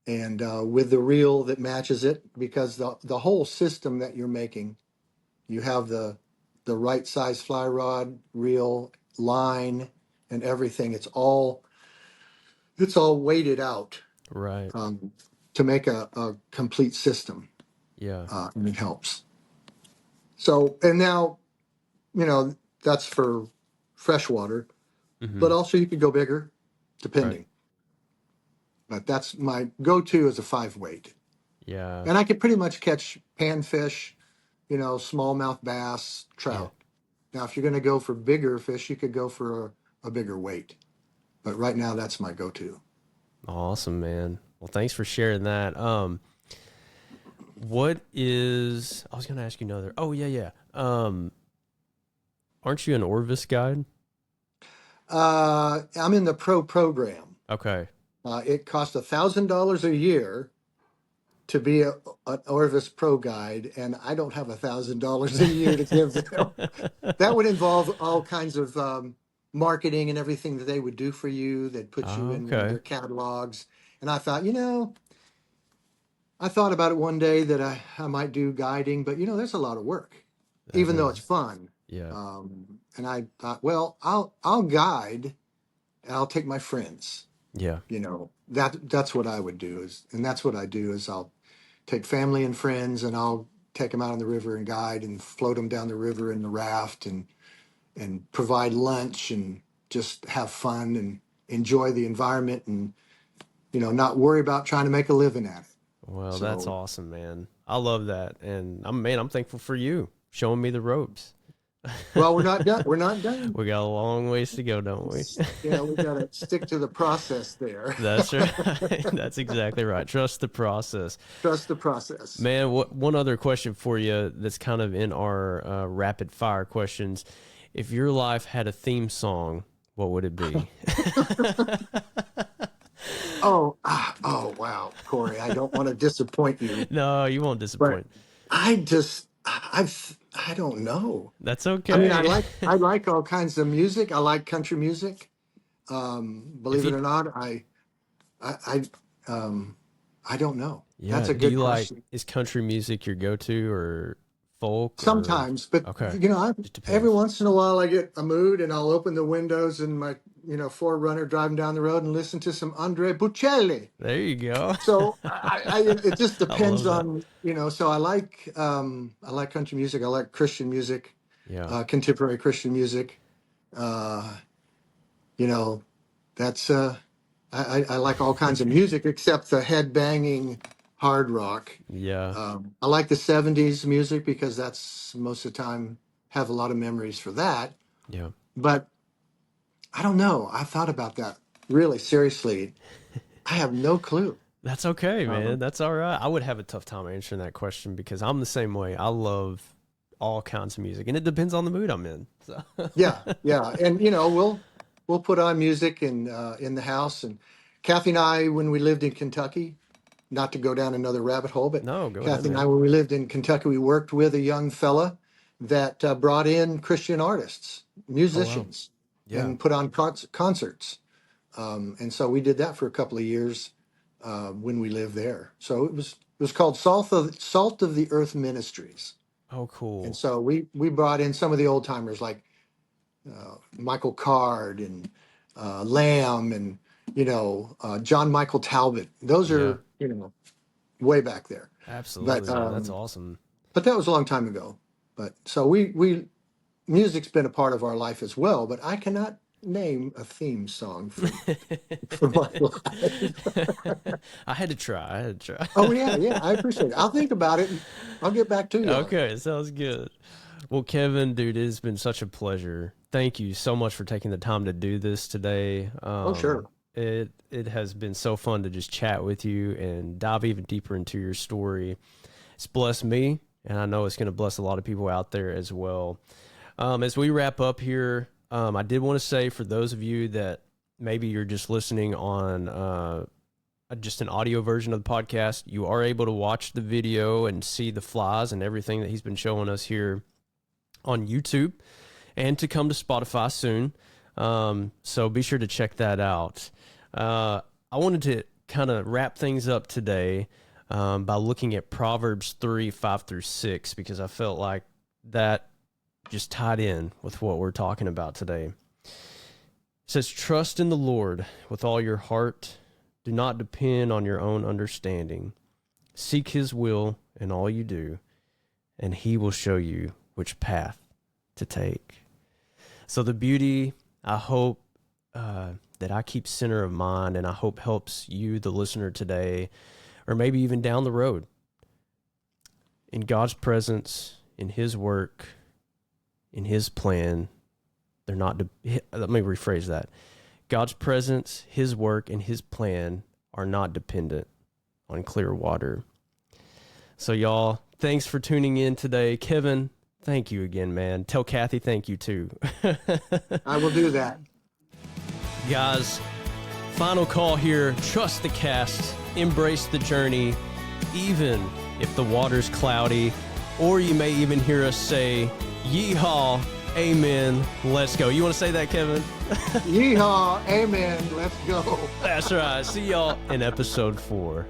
and with the reel that matches it, because the whole system that you're making, you have the right size fly rod, reel, line, and everything. It's all weighted out Right. um, to make a complete system, Yeah. and it helps. So, and now, that's for freshwater, Mm-hmm. but also you could go bigger, Right. depending. But that's my go-to is a 5 weight, Yeah. and I could pretty much catch panfish, smallmouth bass, Yeah. trout. Now, if you're going to go for bigger fish, you could go for a bigger weight. But right now, that's my go-to. Awesome, man. Well, thanks for sharing that. What is I was gonna ask you another. Oh yeah, yeah. Aren't you an Orvis guide? I'm in the pro program. Okay. It costs $1,000 a year to be an Orvis Pro guide, and I don't have $1,000 a year to give them. That would involve all kinds of marketing and everything that they would do for you. They'd put you in one of Okay. their catalogs. And I thought, I thought about it one day that I might do guiding, but there's a lot of work, That even though it's is. fun. Yeah. And I thought, well, I'll guide I'll take my friends. Yeah. You know, that's what I would do and that's what I do is I'll take family and friends and I'll take them out on the river and guide and float them down the river in the raft and provide lunch and just have fun and enjoy the environment and, you know, not worry about trying to make a living at it. Well, that's So, awesome, man. I love that. And I'm thankful for you showing me the ropes. well, we're not done. We're not done. We got a long ways to go, don't we? Yeah, we got to stick to the process there. That's right. That's exactly right. Trust the process. Trust the process. Man, one other question for you that's kind of in our rapid fire questions. If your life had a theme song, what would it be? Oh, wow, Corey, I don't want to disappoint you, No, you won't but disappoint. I don't know. That's I mean, okay. I like all kinds of music. I like country music. If Believe it you, or not, I, um, I don't know. yeah, That's a do good you like, question. is country music your go-to or folk or, Sometimes, but okay, you know, just every depends. once in a while I get a mood and I'll open the windows in my, you know, Forerunner driving down the road and listen to some Andre Bocelli. There you go. So it just I depends love that. on, you know, so I like country music. I like Christian music, Yeah. contemporary Christian music. Uh, you know, that's, I like all kinds of music except the head banging hard rock. Yeah. I like the 70s music because that's most of the time have a lot of memories for that. Yeah. But I don't know. I thought about that really seriously. I have no clue. That's okay, man. Um, That's all right. I would have a tough time answering that question because I'm the same way. I love all kinds of music and it depends on the mood I'm in. So yeah, yeah. And you know, we'll put on music in the house. And Kathy and I, when we lived in Kentucky, not to go down another rabbit hole, but no, go ahead, Kathy and I, man. when we lived in Kentucky, we worked with a young fella that brought in Christian artists, Oh wow. musicians, Yeah. and put on concerts. And so we did that for a couple of years when we lived there. So it was called Salt of the Earth Ministries. Oh And cool. so we brought in some of the old timers like Michael Card and Lamb and you know John Michael Talbot. Those Yeah. are you know way back there. But Absolutely, man. That's awesome. but that was a long time ago. But so we music's been a part of our life as well. But I cannot name a theme song for my life. I had to try. I had to try. Oh yeah, yeah, I appreciate it. I'll think about it and I'll get back to you on it. Okay, sounds good. Well, Kevin, dude, it has been such a pleasure. Thank you so much for taking the time to do this today. Oh sure. It has been so fun to just chat with you and dive even deeper into your story. It's blessed me, and I know it's going to bless a lot of people out there as well. As we wrap up here, I did want to say for those of you that maybe you're just listening on just an audio version of the podcast, you are able to watch the video and see the flies and everything that he's been showing us here on YouTube and to come to Spotify soon. So be sure to check that out. I wanted to kind of wrap things up today by looking at Proverbs 3:5-6 because I felt like that just tied in with what we're talking about today. It says, trust in the Lord with all your heart. Do not depend on your own understanding. Seek his will in all you do, and he will show you which path to take. So the beauty, I hope, that I keep center of mind, and I hope helps you, the listener today, or maybe even down the road. In God's presence, in his work, in his plan, they're not, let me rephrase that. God's presence, his work, and his plan are not dependent on clear water. So y'all, thanks for tuning in today. Kevin, thank you again, man. Tell Kathy thank you too. I will do that. Guys, final call here. Trust the cast. Embrace the journey, even if the water's cloudy. Or you may even hear us say, yeehaw, amen, let's go. You want to say that, Kevin? Yeehaw, amen, let's go. That's right. See y'all in episode 4.